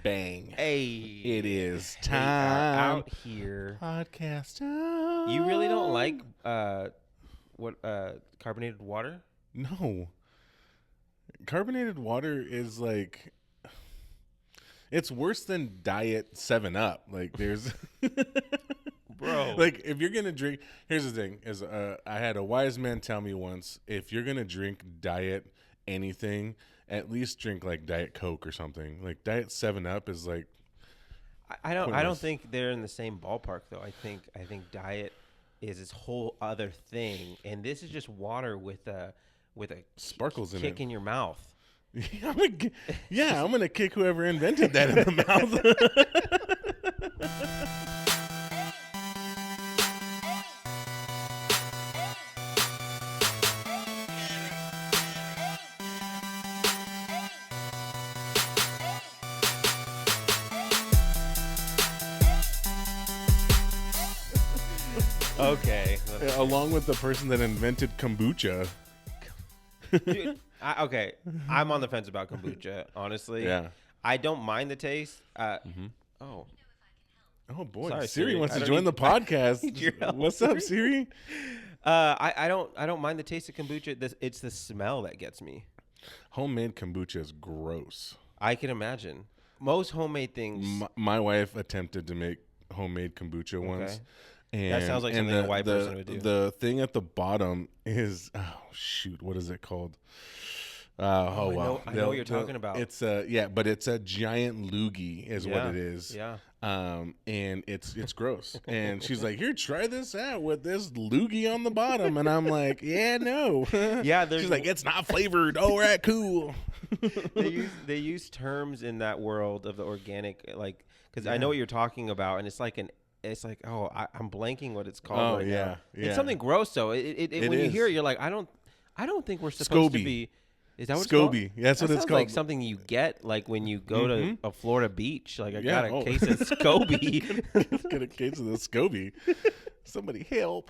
bang. Hey, It is we are time. out here. Podcast time. You really don't like carbonated water? No. Carbonated water is like, it's worse than Diet 7-Up. Like, there's, Bro. like, if you're going to drink, here's the thing, is I had a wise man tell me once, if you're going to drink Diet anything, at least drink, like, Diet Coke or something. Like, Diet 7-Up is, like, I don't pointless. think they're in the same ballpark though. I think Diet is this whole other thing, and this is just water with a Sparkles in kick it. in your mouth. I'm gonna kick whoever invented that in the mouth. Okay. Along with the person that invented kombucha. Dude, I'm on the fence about kombucha, honestly. Yeah. I don't mind the taste. Oh boy, Sorry, Siri Siri. wants I to don't join need- the podcast. need your help, What's up, Siri? I don't mind the taste of kombucha. It's the smell that gets me. Homemade kombucha is gross. I can imagine. Most homemade things. My wife attempted to make homemade kombucha once. And, That sounds like something a white person would do. The thing at the bottom is, what is it called? Wow. I know what you're talking about. It's but it's a giant loogie is what it is. Yeah. And it's gross. And she's like, "Here, try this out with this loogie on the bottom." And I'm like, "Yeah, no." Yeah, she's like, "It's not flavored." All right, cool. they use terms in that world of the organic, like, because I know what you're talking about, and it's like I'm blanking what it's called right now. Yeah. It's something gross though. It when you is. hear it, you're like, I don't think we're supposed to SCOBY. be. Is that what SCOBY. it's called? That's what That it's sounds called. like something you get like when you go to a Florida beach. Like I got a oh. case of SCOBY. Let's get a case of the SCOBY. Somebody help.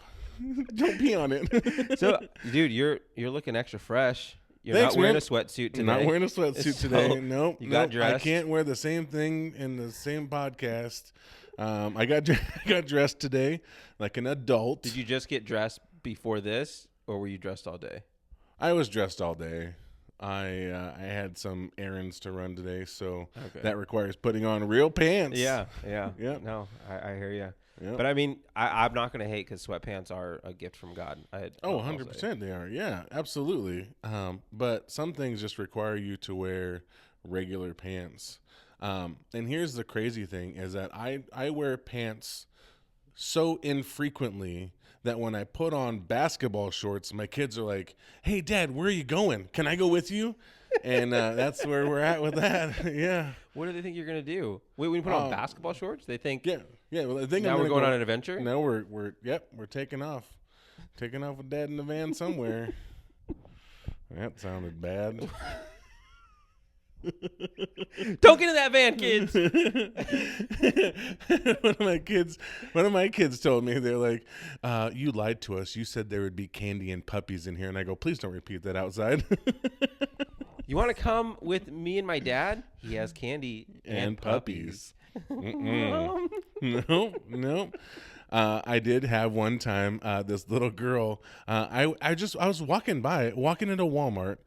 Don't pee on it. So, dude, you're looking extra fresh. You're Thanks, not wearing man. a sweatsuit today. Not wearing a sweatsuit So, today. Nope. you got I dressed. can't wear the same thing in the same podcast. I got dressed today like an adult. Did you just get dressed before this, or were you dressed all day? I was dressed all day. I had some errands to run today, so that requires putting on real pants. Yeah. No, I hear you. Yep. But I mean, I'm not going to hate because sweatpants are a gift from God. 100% they are. Yeah, absolutely. But some things just require you to wear regular pants. And here's the crazy thing is that I wear pants so infrequently that when I put on basketball shorts, my kids are like, "Hey, Dad, where are you going? Can I go with you?" And that's where we're at with that. Yeah. What do they think you're going to do? Wait, when you put on basketball shorts, they think Yeah. Well, I think now I'm we're gonna going on an adventure? No, we're taking off. Taking off with Dad in the van somewhere. That sounded bad. Don't get in that van, kids. One of my kids told me, they're like, "You lied to us. You said there would be candy and puppies in here." And I go, "Please don't repeat that outside." You want to come with me and my dad? He has candy and puppies. No. I did have one time this little girl. I was walking into Walmart,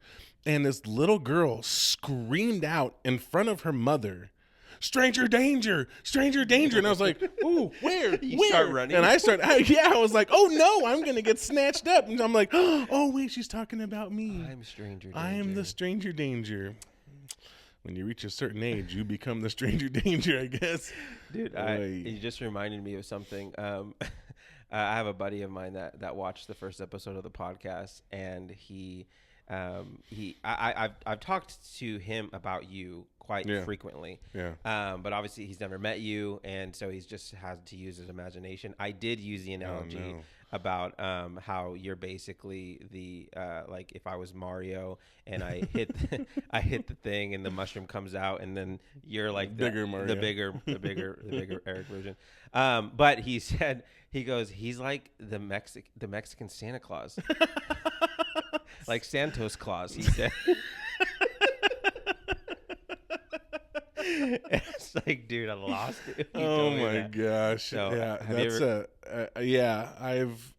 and this little girl screamed out in front of her mother, "Stranger danger! Stranger danger!" And I was like, "Ooh, where? You where?" start running? And I was like, "Oh no, I'm gonna get snatched up!" And I'm like, "Oh wait, she's talking about me. I'm stranger danger. I am the stranger danger." When you reach a certain age, you become the stranger danger, I guess. Dude, you just reminded me of something. I have a buddy of mine that watched the first episode of the podcast, and I've talked to him about you quite frequently. Yeah. But obviously he's never met you, and so he's just had to use his imagination. I did use the analogy about how you're basically the like if I was Mario and I hit I hit the thing and the mushroom comes out, and then you're like bigger Mario. the bigger Eric version. But he said he's like the Mexican Santa Claus. Like Santos Claus, he said. It's like, dude, I lost it. You Oh told me my that. gosh! So, Yeah, have you that's ever? yeah.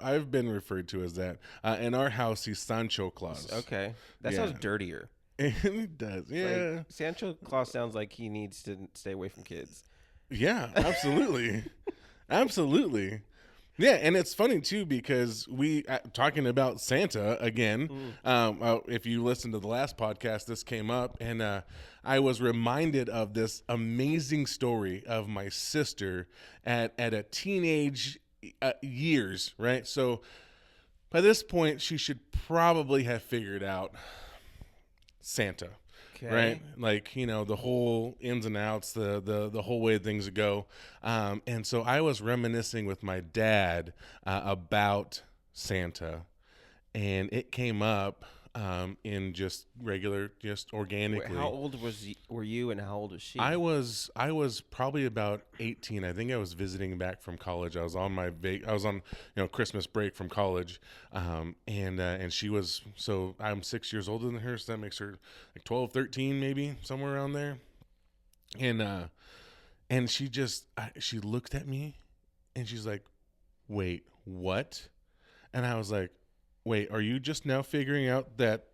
I've been referred to as that. In our house, he's Sancho Claus. Okay, that sounds Yeah, dirtier. it does. Like Yeah, Sancho Claus sounds like he needs to stay away from kids. yeah. Absolutely, absolutely. Yeah, and it's funny too because we talking about Santa again. Mm. If you listen to the last podcast, this came up, and I was reminded of this amazing story of my sister at a teenage years. Right, so by this point, she should probably have figured out Santa, right? Okay. Like, the whole ins and outs, the whole way things go. And so I was reminiscing with my dad about Santa, and it came up in just regular, just Wait, how organically. old were you, and how old was I she? was I was probably about 18. I think I was visiting back from college. I was on I was on Christmas break from college, and she was, so I'm 6 years older than her, so that makes her like 12, 13, maybe somewhere around there. And she just she looked at me and she's like, "Wait, what?" And I was like, "Wait, are you just now figuring out that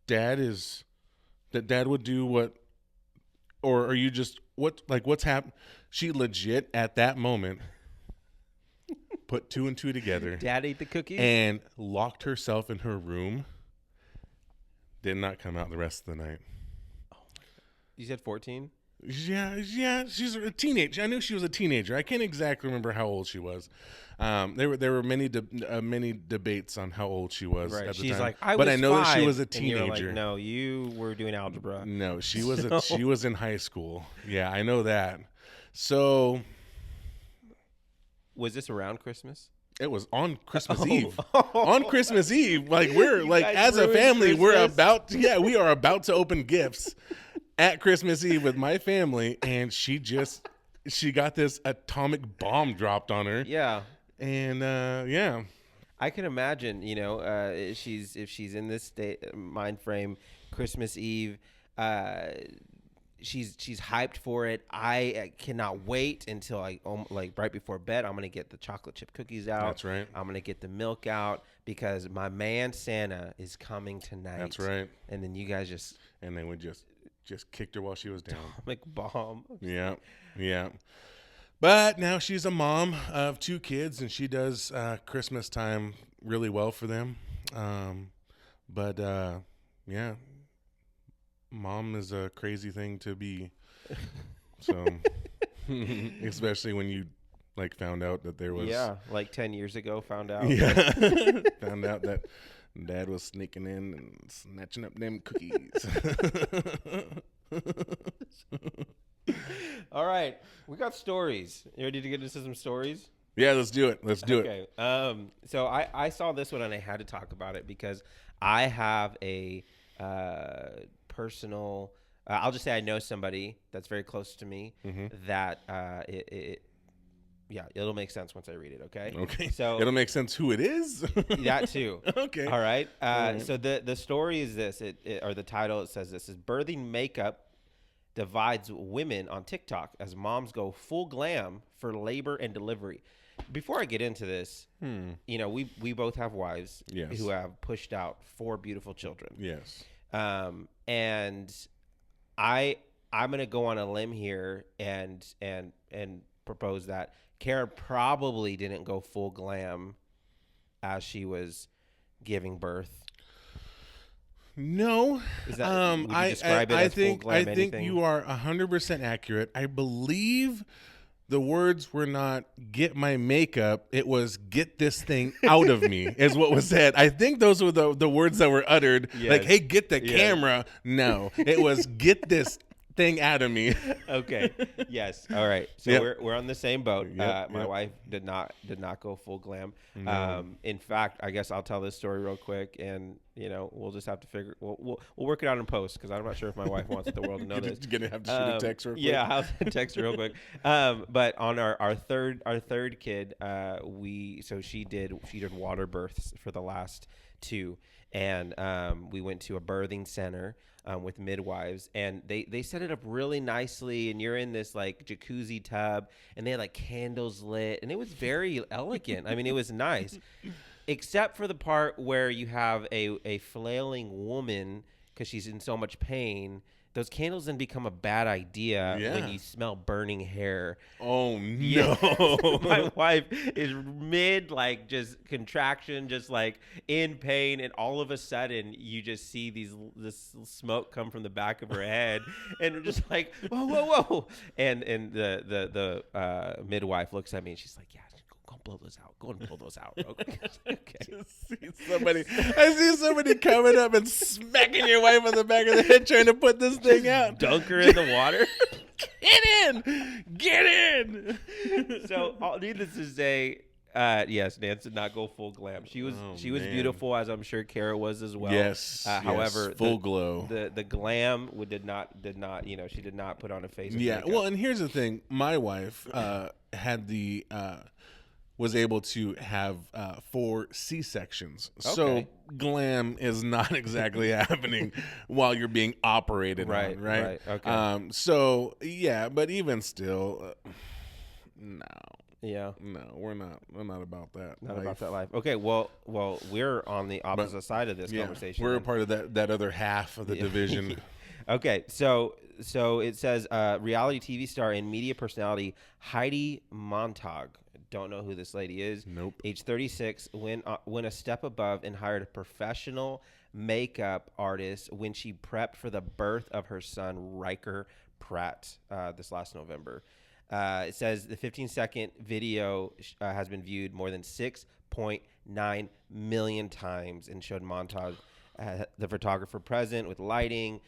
dad is that dad would do what, or are you just what's happened?" She legit at that moment put two and two together Dad ate the cookies. and locked herself in her room. Did not come out the rest of the night. You said 14. Yeah, she's a teenager. I knew she was a teenager. I can't exactly remember how old she was. There were many debates on how old she was Right. at the She's time. like, I But was I know that she 5, was a and you're like, teenager. no, you were doing algebra. No, she So- she was in high school. Yeah, I know that. So Was this around Christmas? it was on Christmas Oh. Eve. On Christmas Eve, like we're You like guys as a ruined family, Christmas? we are about to open gifts at Christmas Eve with my family, and she got this atomic bomb dropped on her, Yeah. and yeah, I can imagine, if she's in this state mind frame, Christmas Eve, she's hyped for it. I cannot wait until like right before bed. I'm gonna get the chocolate chip cookies out. That's right. I'm gonna get the milk out because my man Santa is coming tonight. That's right. And then you guys just And they would just kicked her while she was down. atomic bomb. Yeah, yeah. But now she's a mom of 2 kids, and she does Christmas time really well for them. But yeah, mom is a crazy thing to be. So, especially when you like found out that there was, Yeah, like 10 years ago, found out. yeah, found out that dad was sneaking in and snatching up them cookies. All right, we got stories. You ready to get into some stories? Yeah, let's do it. Let's do it. Okay. So I saw this one and I had to talk about it because I have a personal. I'll just say I know somebody that's very close to me that it'll make sense once I read it. Okay. Okay. So It'll make sense who it is. that too. Okay. All right. right. So the story is this. Or the title, it says this is birthing makeup divides women on TikTok as moms go full glam for labor and delivery. Before I get into this, we both have wives Yes. who have pushed out 4 beautiful children. Yes. And I'm gonna go on a limb here and propose that Karen probably didn't go full glam as she was giving birth. No. Is that would you describe it as full glam I think anything? you are 100% accurate. I believe the words were not "get my makeup," it was "get this thing out of me," is what was said. I think those were the words that were uttered. Yes. Like, "Hey, get the Yes. camera." No, it was "get this thing out of me." Okay. Yes. All right. So Yep. we're on the same boat. Yep, My yep. wife did not go full glam. No. In fact, I guess I'll tell this story real quick, and we'll just have to figure. We'll work it out in post because I'm not sure if my wife wants the world to know this. You're gonna have to shoot a text real quick. Yeah, I'll text her real quick. But on our third kid, she did water births for the last 2, and we went to a birthing center with midwives, and they set it up really nicely, and you're in this like jacuzzi tub, and they had like candles lit, and it was very elegant. I mean, it was nice, except for the part where you have a flailing woman because she's in so much pain. Those candles then become a bad idea when you smell burning hair. Oh Yeah. no. My wife is mid like just contraction, just like in pain, and all of a sudden you just see this smoke come from the back of her head, and we're just like, whoa, whoa, whoa. And the midwife looks at me and she's like, yeah, go blow those out. Go and blow those out. Okay. I see somebody coming up and smacking your wife on the back of the head trying to put this thing out. Dunk her in the water. Get in. So, needless to say, yes, Nance did not go full glam. She was beautiful, as I'm sure Kara was as well. Yes. However, full glow. The glam did not. She did not put on a face. Yeah. Well, and here's the thing. My wife had the. Was able to have 4 C-sections. Okay. So glam is not exactly happening while you're being operated on, right? Okay. So, yeah, but even still, no. Yeah. No, we're not about that. Not about that life. Okay, well, we're on the opposite side of this conversation. We're a part of that other half of the division. Okay, so it says reality TV star and media personality Heidi Montag. Don't know who this lady is. Nope. Age 36, went a step above and hired a professional makeup artist when she prepped for the birth of her son, Riker Pratt, this last November. It says the 15-second video has been viewed more than 6.9 million times and showed montage. The photographer present with lighting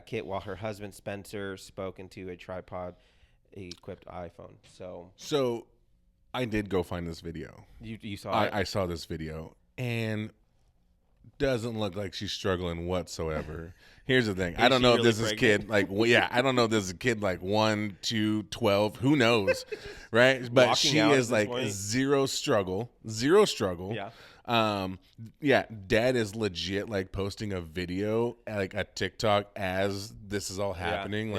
kit while her husband, Spencer, spoke into a tripod-equipped iPhone. So I did go find this video. You saw it? I saw this video, and doesn't look like she's struggling whatsoever. Here's the thing. I don't know if this is kid like I don't know if this is a kid like 1, 2, 12. Who knows, right? But she is like zero struggle. Yeah. Dad is legit like posting a video like a TikTok as this is all happening.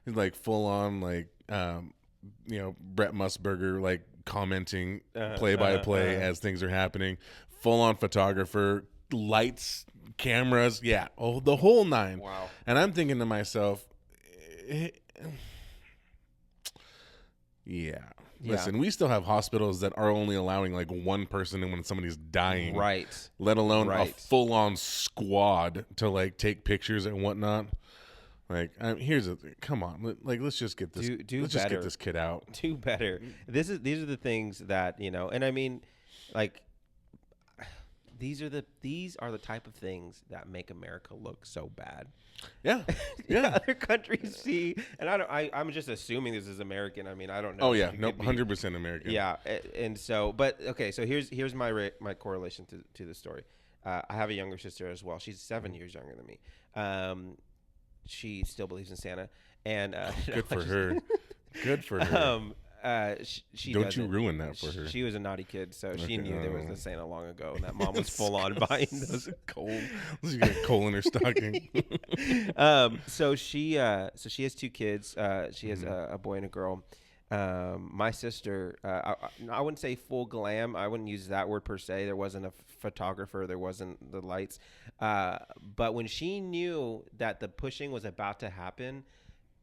He's like full on like Brett Musburger like commenting play by play as things are happening. Full on photographer, lights, cameras, the whole 9. Wow. And I'm thinking to myself, listen, we still have hospitals that are only allowing like 1 person in when somebody's dying, right? Let alone a full on squad to like take pictures and whatnot. Like, here's the thing. Come on, like let's just get this. Just get this kid out. Do better. These are the things that and I mean, like, these are the type of things that make America look so bad. Yeah. Other countries see, and I'm just assuming this is American. I mean, I don't know. Oh yeah, no, 100% American. Yeah, and so, but okay, so here's my correlation to the story. I have a younger sister as well. She's 7 years younger than me. She still believes in Santa, and good for her. Good for her. She don't you ruin that for her. She was a naughty kid, so she knew there was a Santa long ago, and that mom was full on buying those. Cold. She got coal in her stocking. So she has 2 kids. She has a boy and a girl. My sister, I wouldn't say full glam. I wouldn't use that word per se. There wasn't a photographer. There wasn't the lights. But when she knew that the pushing was about to happen,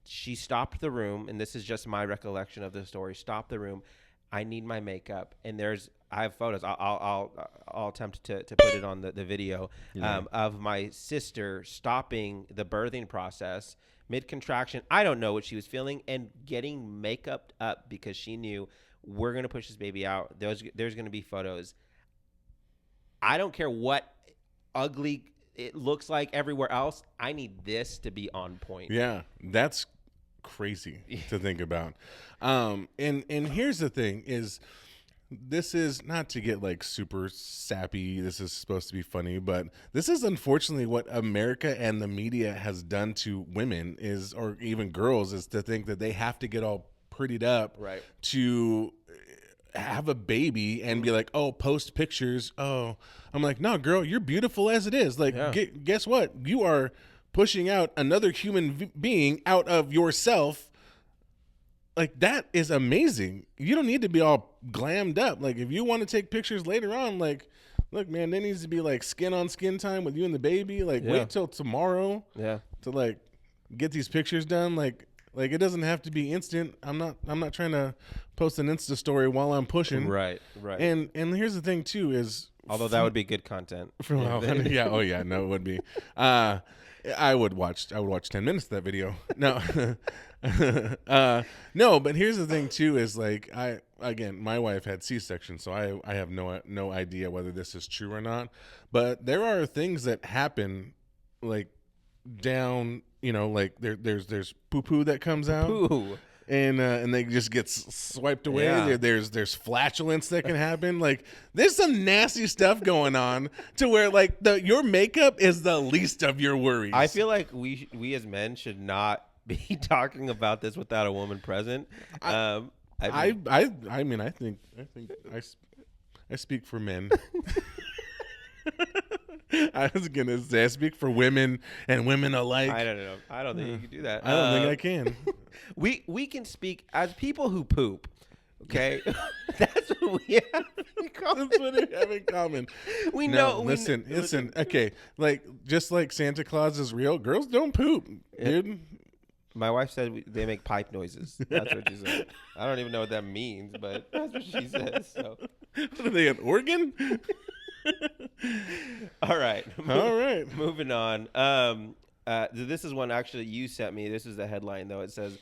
she stopped the room. And this is just my recollection of the story. Stopped the room. I need my makeup. And I have photos. I'll attempt to put it on the video of my sister stopping the birthing process mid-contraction. I don't know what she was feeling, and getting makeup up because she knew we're going to push this baby out. There's going to be photos. I don't care what ugly it looks like everywhere else. I need this to be on point. Yeah, that's crazy to think about. And here's the thing is, this is not to get like super sappy. This is supposed to be funny, but this is unfortunately what America and the media has done to women or even girls, is to think that they have to get all prettied up right. to have a baby and be like, oh, post pictures. Oh, I'm like, no, girl, you're beautiful as it is. Like, guess what? You are pushing out another human being out of yourself. Like, that is amazing. You don't need to be all glammed up. Like, if you want to take pictures later on, like, look, man, there needs to be like skin on skin time with you and the baby. Like, wait till tomorrow to like get these pictures done. Like it doesn't have to be instant. I'm not trying to post an Insta story while I'm pushing. Right. And here's the thing too is, although that would be good content. No, it would be. I would watch 10 minutes of that video. No. No, but here's the thing too is like my wife had C-section, so I have no idea whether this is true or not. But there are things that happen like down, like there's poo-poo that comes out. Poo. And they just get swiped away. Yeah. There's flatulence that can happen. Like there's some nasty stuff going on to where like your makeup is the least of your worries. I feel like we as men should not be talking about this without a woman present. I think I speak for men. I was gonna say I speak for women and women alike. I don't know. I don't think you can do that. I don't think I can. We can speak as people who poop. Okay, that's what we have in common. That's what we have in common. We know. Listen. Okay, like just like Santa Claus is real, girls don't poop, dude. My wife said they make pipe noises. That's what she said. I don't even know what that means, but that's what she says. So, what are they, an organ? All right. Moving on. This is one actually you sent me. This is the headline, though. It says,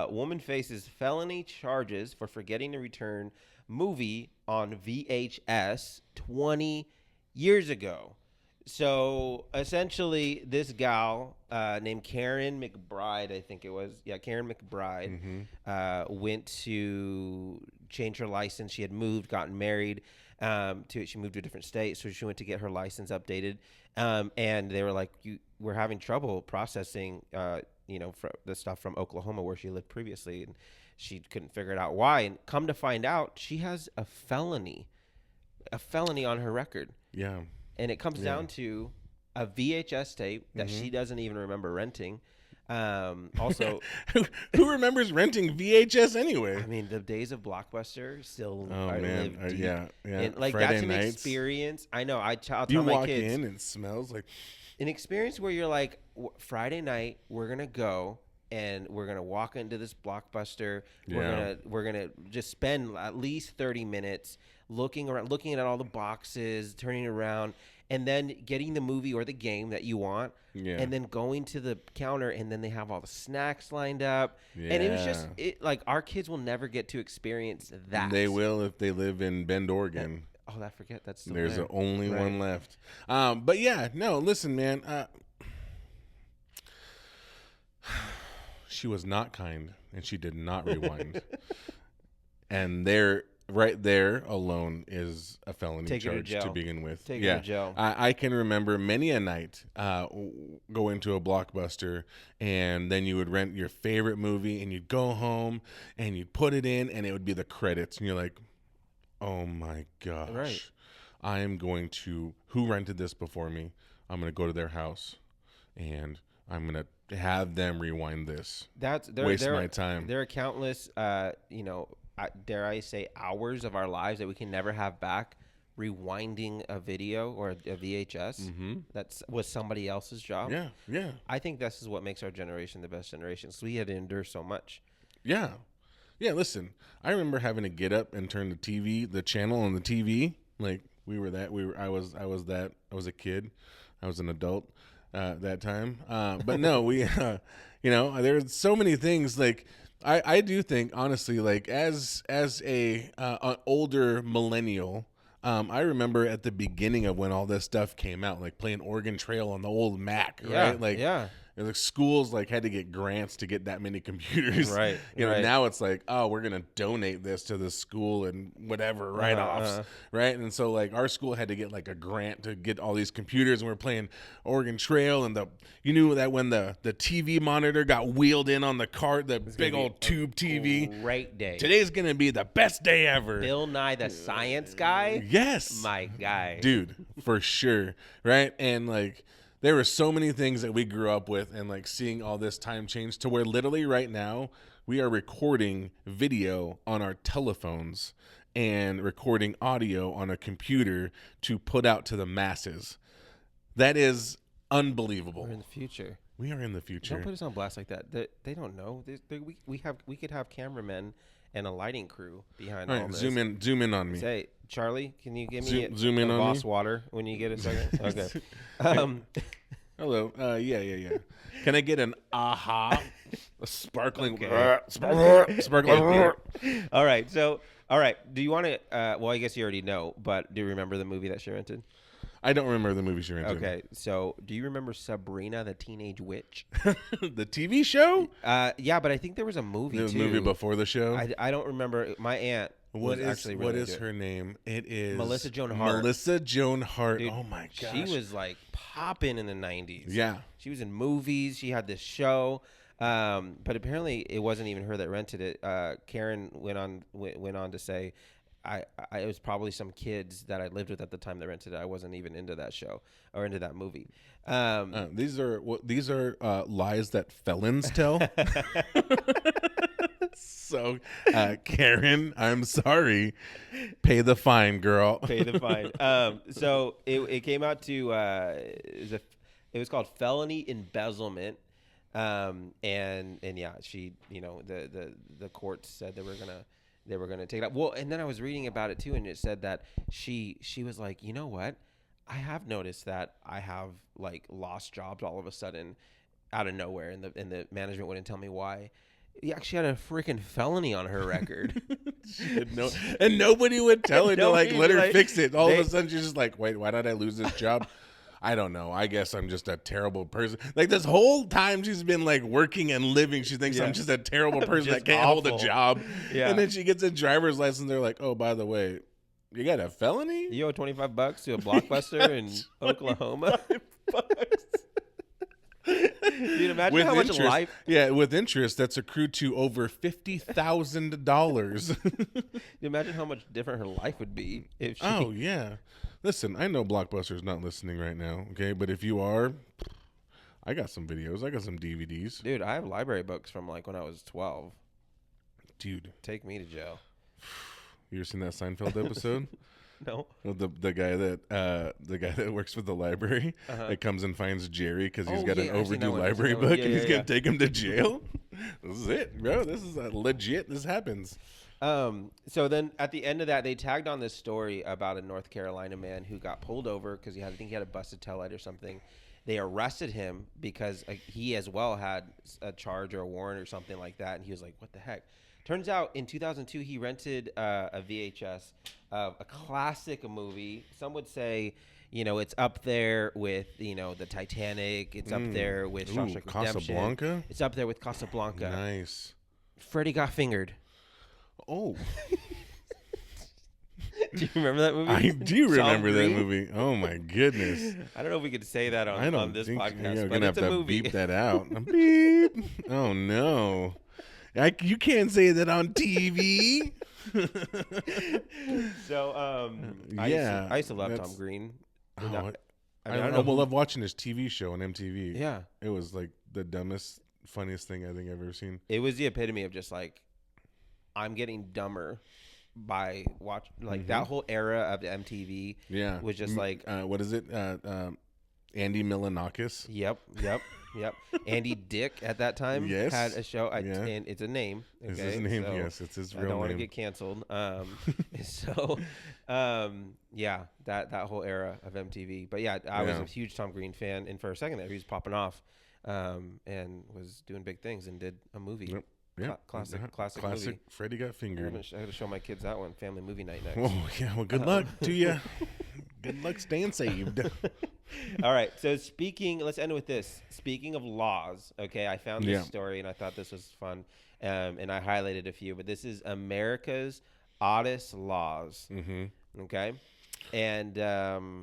woman faces felony charges for forgetting to return movie on VHS 20 years ago. So essentially, this gal named Karen McBride, I think it was. Yeah, Karen McBride went to change her license. She had moved, gotten married. She moved to a different state, so she went to get her license updated. And they were like, we're having trouble processing, the stuff from Oklahoma where she lived previously. And she couldn't figure it out why. And come to find out, she has a felony on her record. Yeah. And it comes down to a VHS tape that she doesn't even remember renting. Also, who remembers renting VHS anyway? I mean, the days of Blockbuster still live deep. Yeah. And, like Friday that's an nights. Experience. I know. I'll tell you my walk kids, in and it smells like an experience where you're like, Friday night, we're gonna go and we're gonna walk into this Blockbuster. We're gonna just spend at least 30 minutes looking around, looking at all the boxes, turning around, and then getting the movie or the game that you want, and then going to the counter, and then they have all the snacks lined up. Yeah. And it was just like our kids will never get to experience that. They will if they live in Bend, Oregon. I forget that's still there's there. Only one left. But yeah, no, listen, man. She was not kind, and she did not rewind. And right there alone is a felony charge to begin with. Take her to jail. I can remember many a night going to a Blockbuster, and then you would rent your favorite movie, and you'd go home, and you'd put it in, and it would be the credits, and you're like, oh my gosh. Right. I am going to, who rented this before me? I'm going to go to their house, and I'm going to have them rewind this. Waste my time. There are countless, dare I say, hours of our lives that we can never have back, rewinding a video or a VHS that was somebody else's job. Yeah. I think this is what makes our generation the best generation. So we had to endure so much. Yeah. Listen, I remember having to get up and turn the channel on the TV. Like I was a kid. I was an adult that time. But no, there's so many things like. I do think, honestly, like as an older millennial, I remember at the beginning of when all this stuff came out, like playing Oregon Trail on the old Mac, right? And the schools like had to get grants to get that many computers. Right. You know, right. now it's like, oh, we're gonna donate this to the school and whatever write-offs, right? And so like our school had to get like a grant to get all these computers, and we're playing Oregon Trail, and you knew that when the TV monitor got wheeled in on the cart, the big old tube TV. Great day. Today's gonna be the best day ever. Bill Nye the Science Guy. Yes, my guy, dude, for sure, right? And like there were so many things that we grew up with, and like seeing all this time change to where literally right now we are recording video on our telephones and recording audio on a computer to put out to the masses. That is unbelievable. We're in the future. We are in the future. Don't put us on blast like that. They don't know. We could have cameramen and a lighting crew behind all this. Zoom in on me. Say, Charlie, can you give me zoom in a on Voss me? water when you get a second? Okay. Hello. Yeah. Can I get an a sparkling, sparkling? All right. So, all right. Do you want to? Well, I guess you already know, but do you remember the movie that she rented? I don't remember the movie she rented. Okay. So, do you remember Sabrina the Teenage Witch? The TV show? Yeah, but I think there was a movie. There was too. a movie before the show. I don't remember. My aunt. What is her name? It is Melissa Joan Hart. Melissa Joan Hart. Dude, oh my gosh. She was like popping in the 90s. Yeah. She was in movies. She had this show. But apparently it wasn't even her that rented it. Karen went on to say, it was probably some kids that I lived with at the time that rented it. I wasn't even into that show or into that movie. These are lies that felons tell. So, Karen, I'm sorry. Pay the fine, girl. Pay the fine. So it came out to it was called felony embezzlement. And yeah, she, the courts said they were gonna take it out. Well, and then I was reading about it too, and it said that she was like, you know what? I have noticed that I have like lost jobs all of a sudden out of nowhere, and the management wouldn't tell me why. Yeah, she had a freaking felony on her record. And nobody would tell her to like let her fix it. All of a sudden she's just like, wait, why did I lose this job? I don't know. I guess I'm just a terrible person. Like this whole time she's been like working and living, she thinks I'm just a terrible person that can't hold a job. Yeah. And then she gets a driver's license. They're like, oh, by the way, you got a felony? You owe $25 to a Blockbuster in Oklahoma. Dude, imagine with how much interest, life. Yeah, with interest that's accrued to over $50,000. Imagine how much different her life would be if she. Oh yeah, listen, I know Blockbuster's not listening right now, okay, but if you are, I got some videos, I got some DVDs. Dude, I have library books from like when I was 12. Dude, take me to jail. You ever seen that Seinfeld episode? No. Well, the guy that works for the library that comes and finds Jerry because he's got an overdue library book and he's gonna take him to jail. This is it, bro. This is legit. This happens. So then at the end of that, they tagged on this story about a North Carolina man who got pulled over because I think he had a busted taillight or something. They arrested him because he as well had a charge or a warrant or something like that, and he was like, "What the heck?" Turns out in 2002 he rented a VHS of a classic movie. Some would say, it's up there with the Titanic. It's up there with Shawshank Redemption. Casablanca. It's up there with Casablanca. Nice. Freddie Got Fingered. Oh. Do you remember that movie? I do remember that movie. Oh my goodness. I don't know if we could say that on this podcast. You're but gonna it's have a to movie. beep that out. Beep. Oh no. You can't say that on TV. So, yeah, I used to love Tom Green. I love watching his TV show on MTV. Yeah, it was like the dumbest, funniest thing I think I've ever seen. It was the epitome of just like, I'm getting dumber by watch that whole era of the MTV. Yeah, was just like what is it? Andy Milonakis. Yep. Andy Dick at that time had a show. And it's a name. Okay? It's his name. So yes, it's his real name. I don't want to get canceled. Yeah, that whole era of MTV. But yeah, I was a huge Tom Green fan, and for a second there, he was popping off, and was doing big things, and did a movie. Yep. Yeah, classic movie. Freddie Got Fingered. I got to show my kids that one. Family movie night next. Oh yeah, well, good luck to you. Good luck staying saved. All right. So let's end with this. Speaking of laws, okay, I found this story and I thought this was fun, and I highlighted a few. But this is America's oddest laws. Mm-hmm. Okay, and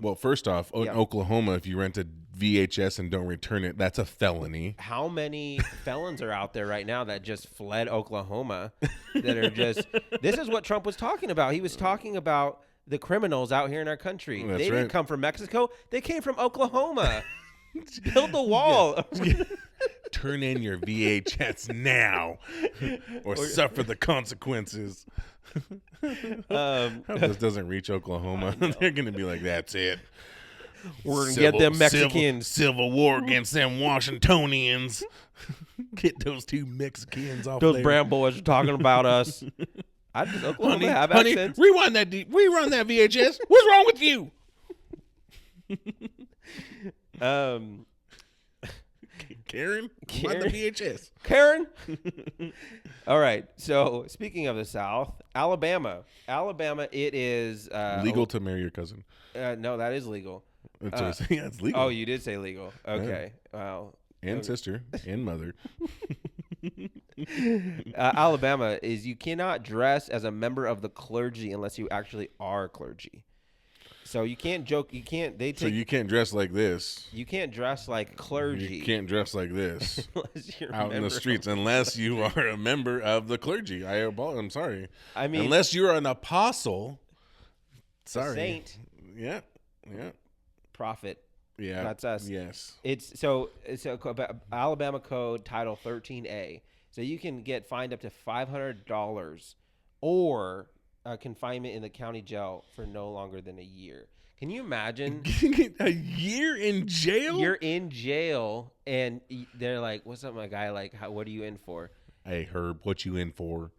well, first off, in Oklahoma, if you rent a VHS and don't return it, that's a felony. How many felons are out there right now that just fled Oklahoma? That are just. This is what Trump was talking about. He was talking about the criminals out here in our country. They didn't come from Mexico. They came from Oklahoma. Build the wall. Turn in your VHS now or suffer the consequences. If this doesn't reach Oklahoma, they're going to be like, that's it. We're going to get them Mexicans. Civil war against them Washingtonians. Get those two Mexicans off those there. brown boys are talking about us. Does Oklahoma have accents? Rewind that VHS. What's wrong with you? Karen, rewind the VHS. Karen. All right. So speaking of the South, Alabama, it is legal to marry your cousin. No, that is legal. It's legal. Oh, you did say legal. Okay. Yeah. Wow. And sister and mother. Alabama is you cannot dress as a member of the clergy unless you actually are clergy. So you can't joke. You can't. So you can't dress like this. You can't dress like clergy. You can't dress like this unless you're out in the streets unless you are a member of the clergy. I'm sorry. I mean, unless you're an apostle. Sorry. A saint. Yeah. Prophet. Yeah, that's us. Yes. It's Alabama Code Title 13A. So you can get fined up to $500 or confinement in the county jail for no longer than a year. Can you imagine? A year in jail? You're in jail, and they're like, "What's up, my guy? Like, what are you in for?" Hey, Herb, what you in for?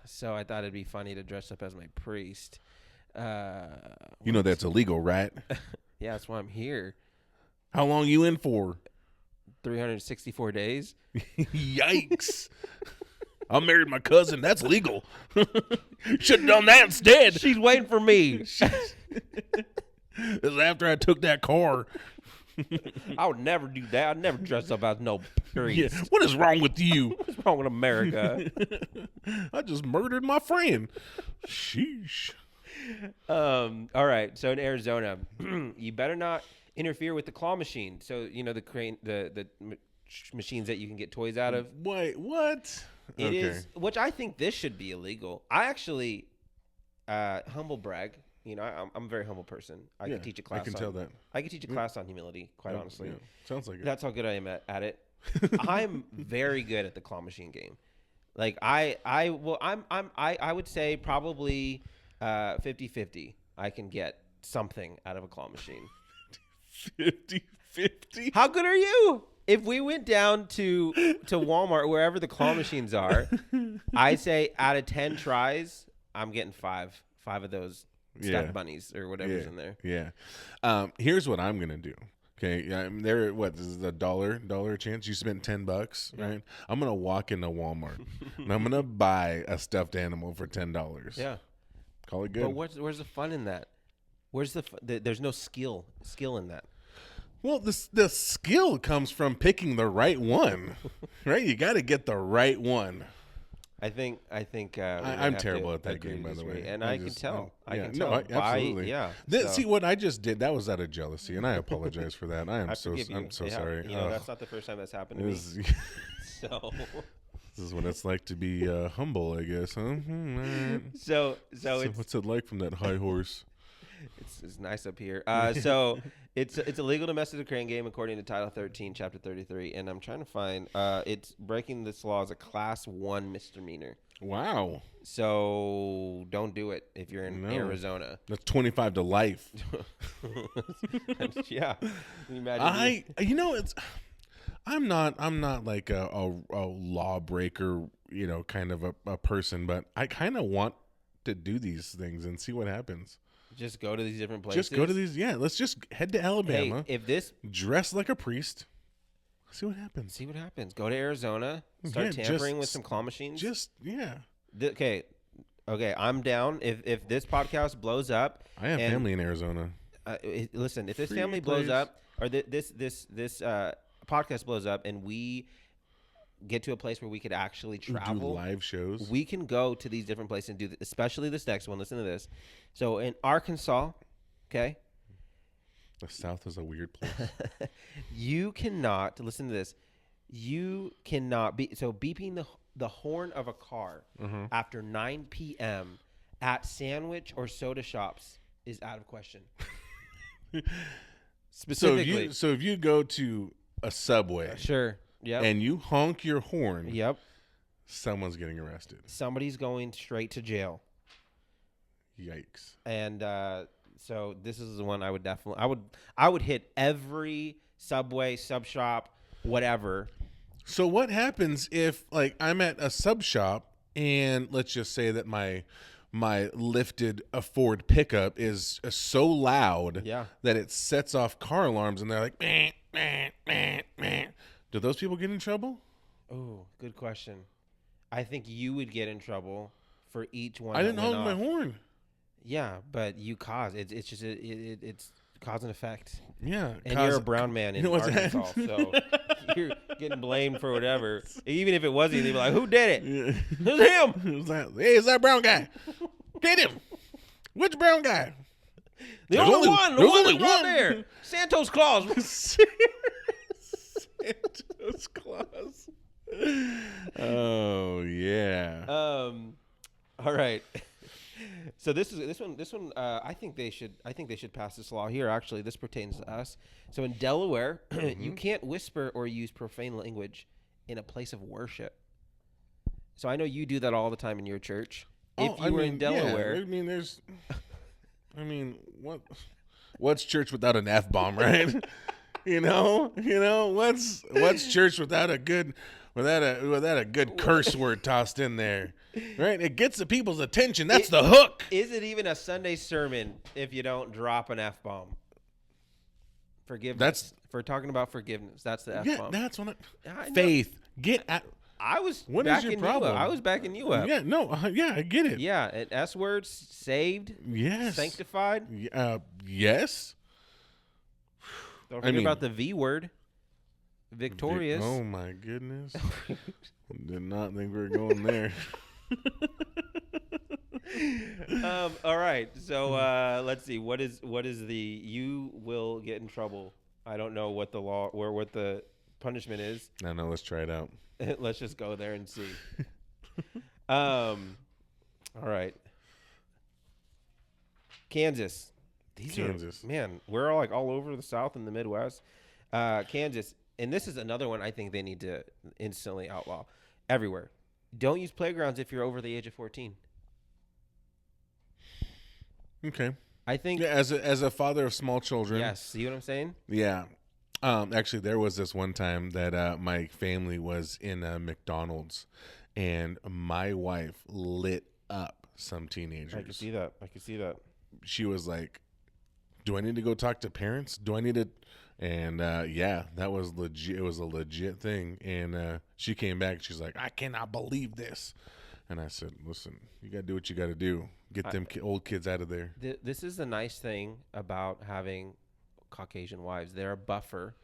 So I thought it'd be funny to dress up as my priest. You know that's illegal, right? Yeah, that's why I'm here. How long you in for? 364 days. Yikes. I married my cousin. That's legal. Should have done that instead. She's waiting for me. This is after I took that car. I would never do that. I'd never dress up as no priest. Yeah. What is wrong with you? What's wrong with America? I just murdered my friend. Sheesh. All right. So in Arizona, you better not interfere with the claw machine. So the machines that you can get toys out of. Wait, what? It is, which I think this should be illegal. I actually, humble brag. I'm a very humble person. I could teach a class. I can tell that. I could teach a class on humility. Quite honestly, sounds like it. That's how good I am at it. I'm very good at the claw machine game. Like I would say probably 50-50. I can get something out of a claw machine. 50-50. How good are you? If we went down to Walmart, wherever the claw machines are, I say out of 10 tries, I'm getting five of those stuffed bunnies or whatever's in there. Yeah. Here's what I'm gonna do. Okay. This is a $1 chance. You spent $10, right? I'm gonna walk into Walmart and I'm gonna buy a stuffed animal for $10. Yeah. Call it good. But where's the fun in that? Where's there's no skill in that. Well, the skill comes from picking the right one, right? You got to get the right one. I think. I'm terrible at that game, by the way. And I can tell. Absolutely. Yeah. See what I just did? That was out of jealousy, and I apologize for that. I'm so sorry. That's not the first time that's happened to me. So. This is what it's like to be humble, I guess, huh? Right. So what's it like from that high horse? It's nice up here. So it's illegal to mess with a crane game according to Title 13, Chapter 33, and I'm trying to find. It's breaking this law is a Class 1 misdemeanor. Wow. So don't do it if you're in Arizona. That's 25 to life. Yeah. Can you imagine? I'm not like a lawbreaker, kind of a person, but I kind of want to do these things and see what happens. Just go to these different places. Just go to these. Yeah, let's just head to Alabama. Hey, if this dress like a priest, see what happens. Go to Arizona. Start tampering with some claw machines. Okay. I'm down. If this podcast blows up, I have family in Arizona. Listen, if this Free family blows plays. up, or this podcast blows up, and we get to a place where we could actually Do travel, live shows. we can go to these different places and do, especially this next one. Listen to this. So in Arkansas, okay, The South is a weird place. you cannot listen to this. You cannot be beeping the horn of a car after 9 p.m. at sandwich or soda shops is out of question. Specifically, So if you go to a Subway, sure, yep, and you honk your horn, yep, someone's getting arrested. somebody's going straight to jail. Yikes! And so this is the one I would definitely I would hit every Subway, sub shop, whatever. So what happens if, like, I'm at a sub shop and let's just say that my lifted Ford pickup is so loud that it sets off car alarms, and they're like, meh, meh, meh, meh. Do those people get in trouble? Oh, good question. I think you would get in trouble for each one. I didn't honk my off. horn. Yeah, but you cause it's just it's cause and effect. Yeah, And you're a brown man in Arkansas, so you're getting blamed for whatever. Even if it wasn't, they'd be like, "Who did it? Yeah. Who's him? Hey, it's that brown guy. Get him. Which brown guy? The There's only one. The there's one only that's right one. there. Santos Claus." Santa's Claus. Oh yeah. All right. So this one. I think they should pass this law here. Actually, this pertains to us. So in Delaware, you can't whisper or use profane language in a place of worship. So I know you do that all the time in your church. If you were in Delaware, yeah, what's church without an F-bomb, right? you know, what's church without a good curse word tossed in there, right? It gets the people's attention. That's the hook. Is it even a Sunday sermon if you don't drop an F-bomb? Forgiveness. For talking about forgiveness. That's the F-bomb. Yeah, that's what faith. Get at. I was What is your problem? I was backing you up. Yeah, no, yeah, I get it. Yeah, and S words, saved, Yes, sanctified. Yes. Don't forget about the V word, victorious. Oh my goodness! Did not think we were going there. All right, so let's see. What is the you will get in trouble? I don't know what the law or what the punishment is. No, let's try it out. Let's just go there and see. All right. Kansas. Kansas. Man, we're all all over the South and the Midwest. Kansas. And this is another one I think they need to instantly outlaw everywhere. Don't use playgrounds if you're over the age of 14. Okay. I think. Yeah, as a father of small children. Yes. See what I'm saying? Yeah. Actually, there was this one time that my family was in a McDonald's, and my wife lit up some teenagers. I can see that. She was like, "Do I need to go talk to parents? Do I need to?" And yeah, that was legit. It was a legit thing. And she came back. She's like, "I cannot believe this." And I said, "Listen, you got to do what you got to do. Get them old kids out of there." This is the nice thing about having Caucasian wives. They're a buffer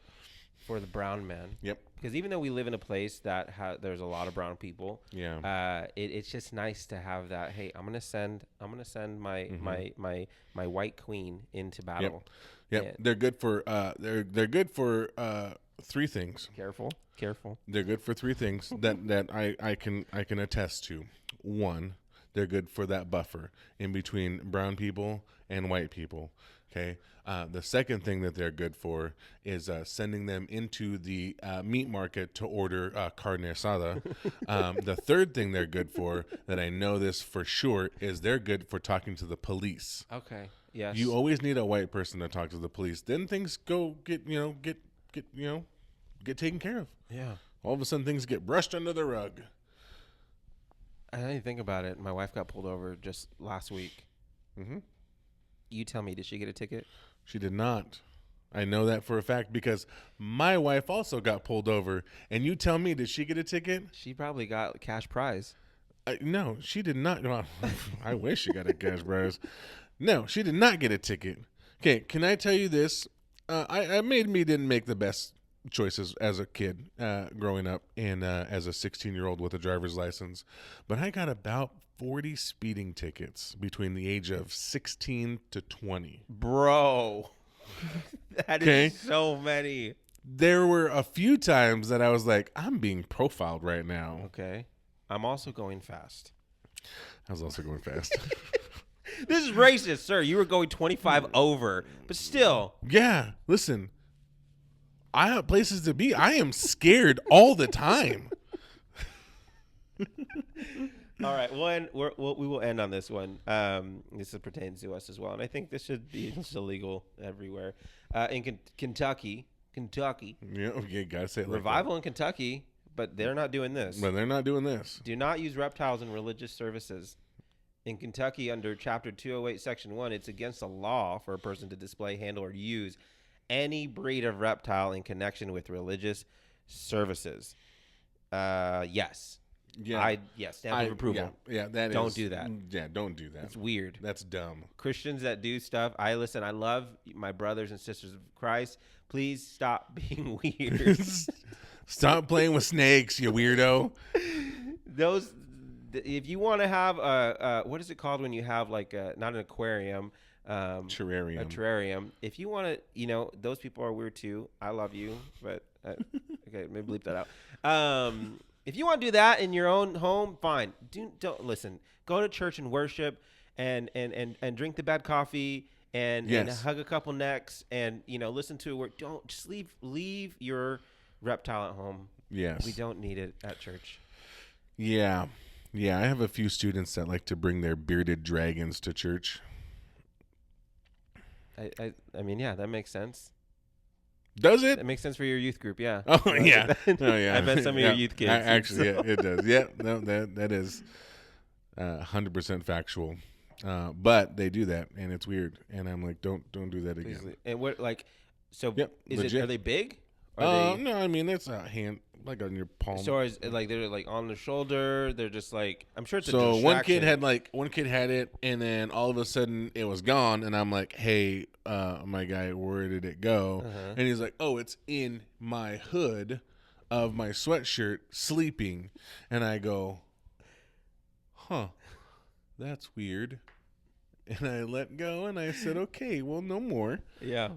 for the brown men. Yep. Because even though we live in a place that there's a lot of brown people, it's just nice to have that. Hey, I'm gonna send my white queen into battle. Yep. They're good for they're good for three things. Careful. They're good for three things that I can attest to. One, they're good for that buffer in between brown people and white people. Okay. The second thing that they're good for is sending them into the meat market to order carne asada. The third thing they're good for, that I know this for sure, is they're good for talking to the police. Okay. Yes. You always need a white person to talk to the police. Then things get taken care of. Yeah. All of a sudden, things get brushed under the rug. I didn't think about it. My wife got pulled over just last week. Mm-hmm. You tell me, did she get a ticket? She did not. I know that for a fact because my wife also got pulled over. And you tell me, did she get a ticket? She probably got cash prize. No, she did not. Well, I wish she got a cash prize. No, she did not get a ticket Okay, can I tell you this? I didn't make the best choices as a kid growing up and as a 16-year-old with a driver's license, but I got about 40 speeding tickets between the age of 16 to 20. Bro, that is so many. There were a few times that I was like, I'm being profiled right now. Okay. I'm also going fast. I was also going fast. This is racist, sir. You were going 25 over, but still. Yeah, listen. I have places to be. I am scared all the time. All right, we will end on this one. This pertains to us as well, and I think this should be illegal everywhere. In Kentucky. Yeah, okay, gotta say it like Revival in Kentucky, but they're not doing this. But they're not doing this. Do not use reptiles in religious services. In Kentucky, under Chapter 208, Section 1, it's against the law for a person to display, handle, or use any breed of reptile in connection with religious services. Yes. Yeah. Stamp of approval. Yeah, Don't do that. Yeah, don't do that. It's weird. That's dumb. Christians that do stuff, I love my brothers and sisters of Christ. Please stop being weird. Stop playing with snakes, you weirdo. If you want to have what is it called when you have like not an aquarium, terrarium. A terrarium. If you want to, those people are weird too. I love you, but okay, maybe bleep that out. If you want to do that in your own home, fine. Don't listen. Go to church and worship, and drink the bad coffee, and hug a couple necks, and listen to a word. Don't just leave your reptile at home. Yes, we don't need it at church. Yeah, I have a few students that like to bring their bearded dragons to church. I mean, yeah, that makes sense. Does it? It makes sense for your youth group, yeah. Oh, yeah. Oh, yeah. I bet some of your youth kids. Actually, yeah, it does. Yeah, no, that is 100% factual. But they do that, and it's weird. And I'm like, don't do that again. Please. And what, like, so yep, are they big? No, I mean, it's a hand, like on your palm. So is like they're like on the shoulder. They're just like, I'm sure it's a so distraction. one kid had it, and then all of a sudden it was gone, and I'm like, hey, my guy, where did it go? Uh-huh. And he's like, oh, it's in my hood of my sweatshirt, sleeping. And I go, huh, that's weird. And I let go, and I said, okay, well, no more. Yeah.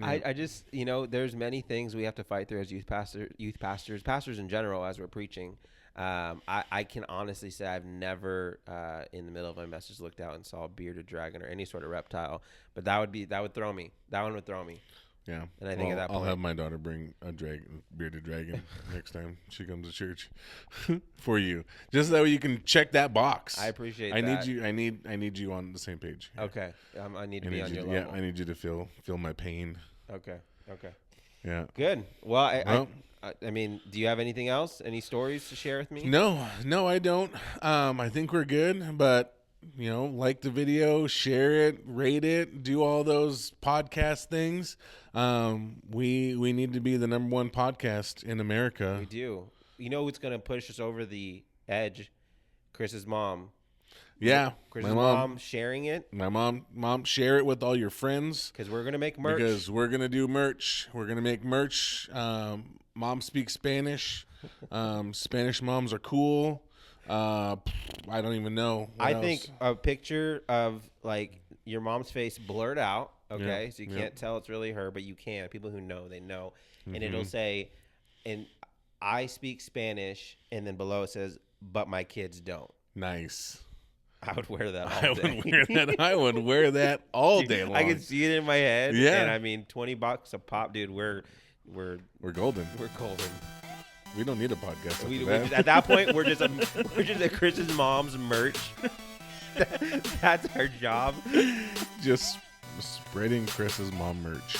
I just, there's many things we have to fight through as youth pastors in general, as we're preaching. I can honestly say I've never, in the middle of my message, looked out and saw a bearded dragon or any sort of reptile. But that would throw me. That one would throw me. Yeah. And I think at that point, I'll have my daughter bring a bearded dragon next time she comes to church for you, just that way you can check that box. I appreciate that. I need you on the same page. Okay. I need to be on your level. Yeah, I need you to feel my pain. Okay. Yeah. Good. Well, I mean, do you have anything else? Any stories to share with me? No, I don't. I think we're good, but like the video, share it, rate it, do all those podcast things. We need to be the number one podcast in America. We do. You know who's going to push us over the edge? Chris's mom. Yeah, Chris's mom sharing it. My mom, share it with all your friends. Because we're going to make merch. Because we're going to do merch. We're going to make merch. Mom speaks Spanish. Spanish moms are cool. I don't even know. I think a picture of like your mom's face blurred out. Okay, yeah, so you can't tell it's really her, but you can. People who know, they know. Mm-hmm. And it'll say, and I speak Spanish, and then below it says, but my kids don't. Nice. I would wear that all day. I would wear that all day long. I can see it in my head. Yeah. And I mean, $20 a pop, dude. We're golden. We're golden. We don't need a podcast. At that point, we're just a Chris's mom's merch. That's our job. Just spreading Chris's mom merch.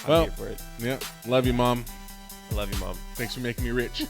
I'm here for it. Yeah. Love you, Mom. I love you, Mom. Thanks for making me rich.